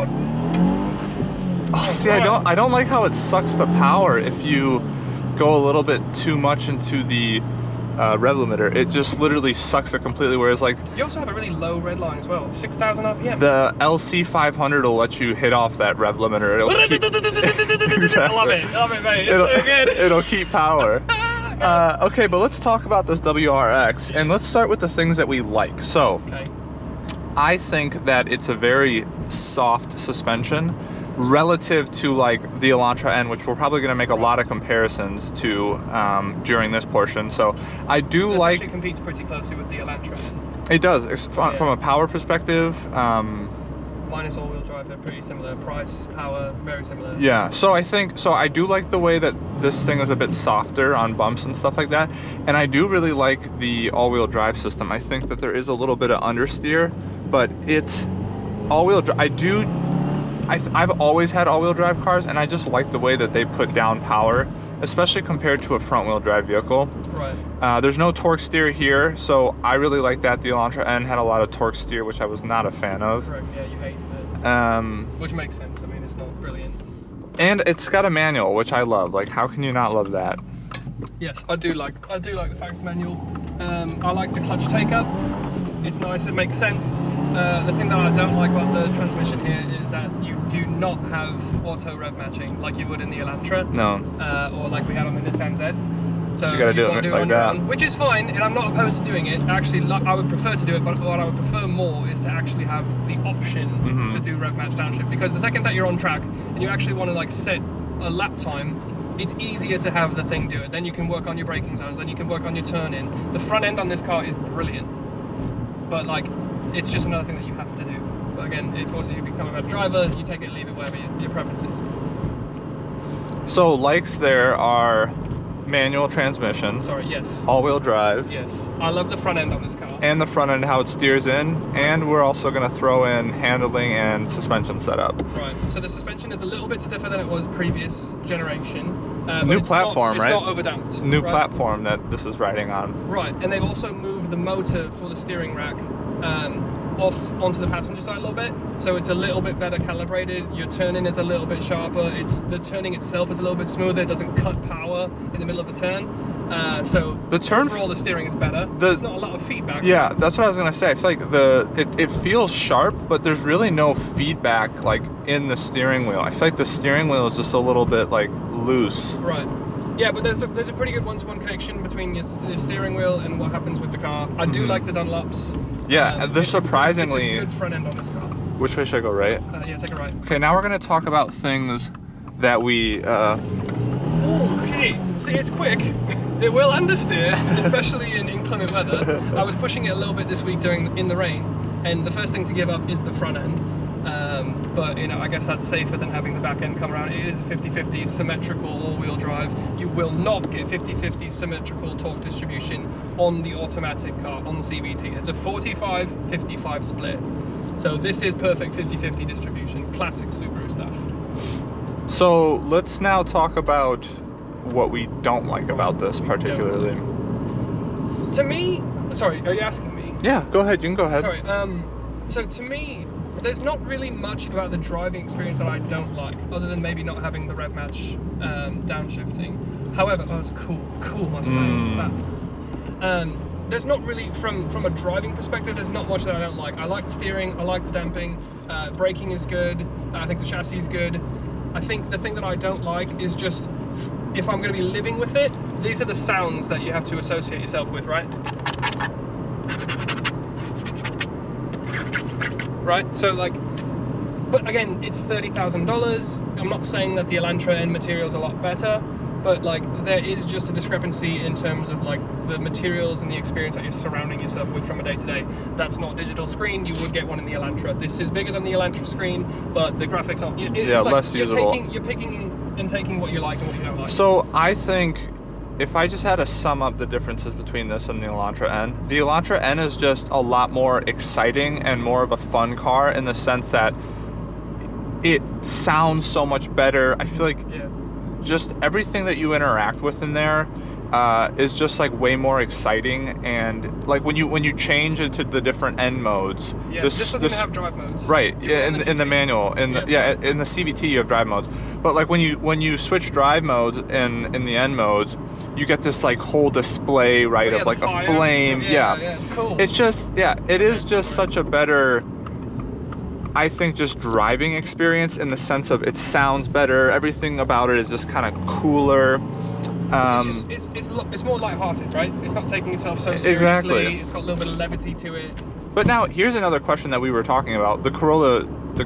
god. Oh, see, I don't like how it sucks the power if you go a little bit too much into the rev limiter. It just literally sucks it completely, whereas like... You also have a really low red line as well, 6,000 RPM. The LC500 will let you hit off that rev limiter. I love it, mate, it's so good. It'll keep power. Okay, but let's talk about this WRX, and let's start with the things that we like. So, okay. I think that it's a very soft suspension relative to like the Elantra N, which we're probably going to make a lot of comparisons to during this portion. So I do this like... actually competes pretty closely with the Elantra N. It does. It's from a power perspective. Minus all-wheel drive, they're pretty similar. Price, power, very similar. Yeah, so I do like the way that this thing is a bit softer on bumps and stuff like that. And I do really like the all-wheel drive system. I think that there is a little bit of understeer, but it's all-wheel drive. I've always had all-wheel drive cars, and I just like the way that they put down power, especially compared to a front-wheel drive vehicle. Right. There's no torque steer here, so I really like that. The Elantra N had a lot of torque steer, which I was not a fan of. Correct, yeah, you hated it. Which makes sense, I mean, it's not brilliant. And it's got a manual, which I love. Like, how can you not love that? Yes, I do like the fact manual. I like the clutch take-up. It's nice, it makes sense. The thing that I don't like about the transmission here is that you do not have auto rev matching like you would in the Elantra. No. Or like we had on the Nissan Z. So you gotta do it like that. Which is fine, and I'm not opposed to doing it. Actually, I would prefer to do it, but what I would prefer more is to actually have the option to do rev match downshift. Because the second that you're on track and you actually want to like set a lap time, it's easier to have the thing do it. Then you can work on your braking zones, then you can work on your turn-in. The front end on this car is brilliant, but like, it's just another thing that you have to do. But again, it forces you to become a better driver. You take it, leave it, wherever your preference is. So likes there are manual transmission. Sorry, yes. All-wheel drive. Yes. I love the front end on this car. And the front end, how it steers in. And we're also going to throw in handling and suspension setup. Right. So the suspension is a little bit stiffer than it was previous generation. New platform, right? It's not overdamped. New platform that this is riding on. Right. And they've also moved the motor for the steering rack off onto the passenger side a little bit, so it's a little bit better calibrated. Your turning is a little bit sharper. The turning itself is a little bit smoother. It doesn't cut power in the middle of the turn. So the turn overall, the steering is better. There's not a lot of feedback. Yeah, that's what I was gonna say. I feel like it feels sharp, but there's really no feedback like in the steering wheel. I feel like the steering wheel is just a little bit like loose. Right. Yeah, but there's a pretty good one-to-one connection between your steering wheel and what happens with the car. I do like the Dunlops. Yeah, they're surprisingly... It's a good front end on this car. Which way should I go, right? Yeah, take a right. Okay, now we're going to talk about things that we... Okay, so it's quick. It will understeer, especially in inclement weather. I was pushing it a little bit this week in the rain, and the first thing to give up is the front end. But you know, I guess that's safer than having the back end come around. It is a 50-50 symmetrical all-wheel drive. You will not get 50-50 symmetrical torque distribution on the automatic car, on the CVT. It's a 45-55 split. So this is perfect 50-50 distribution, classic Subaru stuff. So let's now talk about what we don't like about this particularly. To me, sorry, are you asking me? Yeah, go ahead, you can go ahead. Sorry, so to me, there's not really much about the driving experience that I don't like, other than maybe not having the rev match downshifting. However, oh, it's a cool Mustang. That's cool. There's not really, from a driving perspective, there's not much that I don't like. I like the steering, I like the damping, braking is good, I think the chassis is good. I think the thing that I don't like is just, if I'm going to be living with it, these are the sounds that you have to associate yourself with, right? Right, so like, but again, it's $30,000. I'm not saying that the Elantra N material is a lot better, but like, there is just a discrepancy in terms of like the materials and the experience that you're surrounding yourself with from a day-to-day. That's not a digital screen. You would get one in the Elantra. This is bigger than the Elantra screen, but the graphics aren't. Yeah, like less usable. You're picking and taking what you like and what you don't like. So I think if I just had to sum up the differences between this and the Elantra N is just a lot more exciting and more of a fun car in the sense that it sounds so much better. I feel like just everything that you interact with in there is just like way more exciting, and like when you change into the different end modes. Yeah, this doesn't have drive modes. Right. Yeah, in the manual, in the in the CVT you have drive modes, but like when you switch drive modes in the end modes, you get this like whole display, right, of like a flame. Yeah, it's cool. It's just it is just such a better, I think, just driving experience in the sense of it sounds better. Everything about it is just kind of cooler. It's more lighthearted, right? It's not taking itself so seriously. Exactly. It's got a little bit of levity to it. But now here's another question that we were talking about: the Corolla, the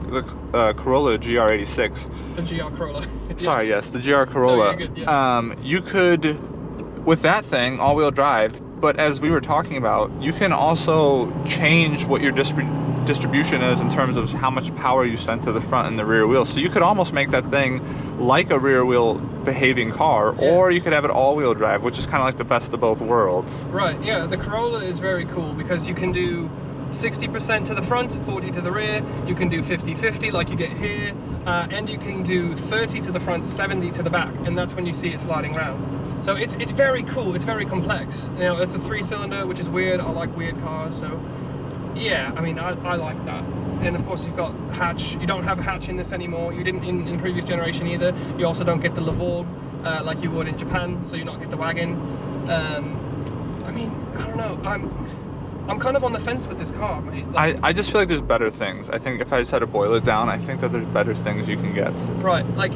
Corolla GR86. The GR Corolla. Sorry, yes, the GR Corolla. No, you're good, yeah. You could, with that thing, all-wheel drive. But as we were talking about, you can also change what your distribution is in terms of how much power you send to the front and the rear wheel. So you could almost make that thing like a rear wheel behaving car, or you could have it all-wheel drive, which is kind of like the best of both worlds. Right, yeah, the Corolla is very cool because you can do 60% to the front, 40 to the rear. You can do 50-50 like you get here, and you can do 30 to the front, 70 to the back, and that's when you see it sliding around. So it's very cool. It's very complex. You know, it's a 3-cylinder, which is weird. I like weird cars, so yeah. I mean, I like that. And of course, you've got hatch. You don't have a hatch in this anymore. You didn't in the previous generation either. You also don't get the Lavore like you would in Japan, so you not get the wagon. I mean, I don't know. I'm kind of on the fence with this car, mate. Like, I just feel like there's better things. I think if I just had to boil it down, I think that there's better things you can get. Right, like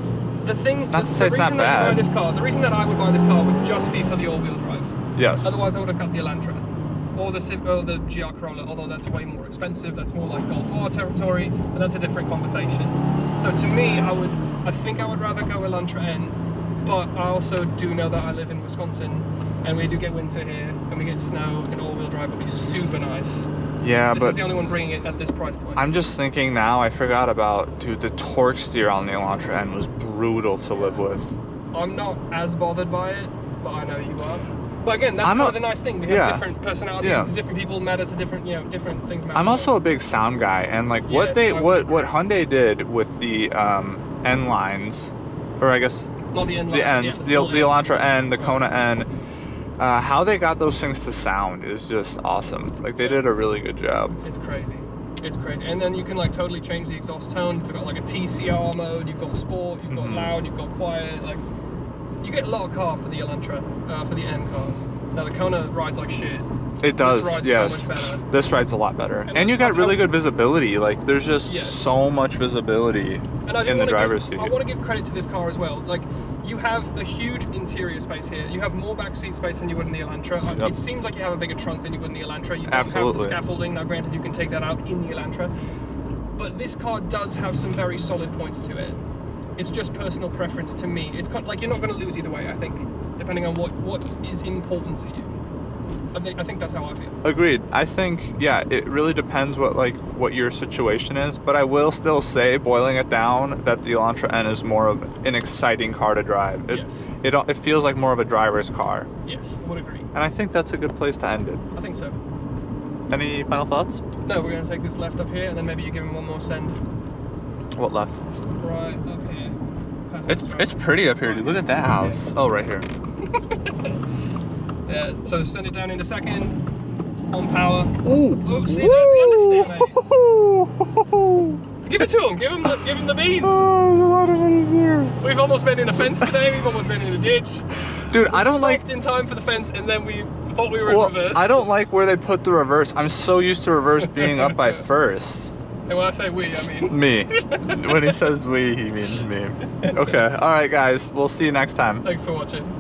the thing. Not to say it's not bad. The reason that I would buy this car would just be for the all-wheel drive. Yes. Otherwise, I would have got the Elantra or the GR Corolla. Although that's way more expensive. That's more like Golf R territory, but that's a different conversation. So to me, I think I would rather go Elantra N, but I also do know that I live in Wisconsin, and we do get winter here, and we get snow, and all-wheel drive would be super nice. Yeah, This is the only one bringing it at this price point. I'm just thinking now, I forgot about, dude, the torque steer on the Elantra N was brutal to live with. I'm not as bothered by it, but I know you are. But again, that's kind of the nice thing. We have different personalities, different people matter to different, different things matter. I'm also a big sound guy, and like what Hyundai did with the N lines, or I guess not the N line, the N's, the Elantra N, the Kona N. How they got those things to sound is just awesome. Like they did a really good job. It's crazy. It's crazy. And then you can like totally change the exhaust tone. You've got like a TCR mode, you've got sport, you've got loud, you've got quiet. Like you get a lot of car for the Elantra, for the N cars. Now the Kona rides like shit. It does, this rides yes. so much better. This rides a lot better. And you got really good visibility. Like there's just so much visibility in the driver's seat. I want to give credit to this car as well. Like you have a huge interior space here. You have more back seat space than you would in the Elantra. It seems like you have a bigger trunk than you would in the Elantra. You don't have the scaffolding. Now granted, you can take that out in the Elantra. But this car does have some very solid points to it. It's just personal preference to me. It's kind of like you're not going to lose either way, I think, depending on what is important to you. I think that's how I feel. Agreed. I think, it really depends what your situation is, but I will still say, boiling it down, that the Elantra N is more of an exciting car to drive. It feels like more of a driver's car. Yes, I would agree. And I think that's a good place to end it. I think so. Any final thoughts? No, we're going to take this left up here, and then maybe you give him one more send. What left? Right up here. It's pretty up here, dude. Look at that house. Oh, right here. Yeah, so send it down in a second. On power. Ooh. Oh, see, there's the understeer, mate. Give it to him. Give him the beans. Oh, there's a lot of understeer. We've almost been in a fence today. We've almost been in a ditch. Dude, I don't like. In time for the fence, and then we thought we were in reverse. I don't like where they put the reverse. I'm so used to reverse being up by first. And when I say we, I mean me. When he says we, he means me. Okay. All right, guys. We'll see you next time. Thanks for watching.